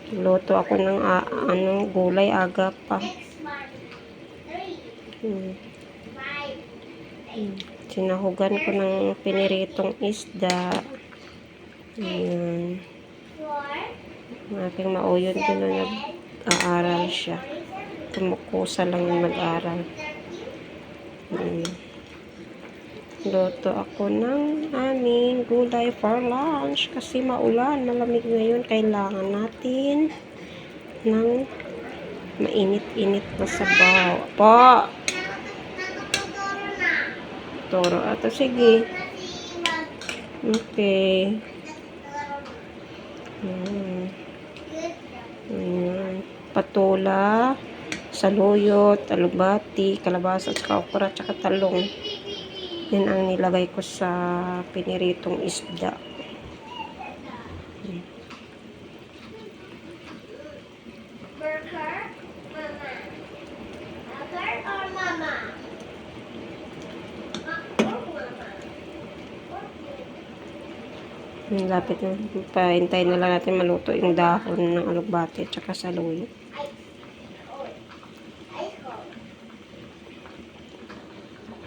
Luto ako ng gulay aga pa. Sinahugan ko ng piniritong isda. Ayan. Aking mauyod din na nag-aaral siya. Kumukusa lang yung mag-aaral. Luto ako ng aming gulay for lunch kasi maulan, malamig ngayon. Kailangan natin ng mainit-init na sabaw. Po! Toro. Ato, sige. Okay. Patula, saluyot, alugbati, kalabasa, okra, at talong. Yan ang nilagay ko sa piniritong isda. Burger, mama. Burger or mama? Lapit na. Pahintayin na lang natin maluto yung dahon ng alugbati at saka saluyot.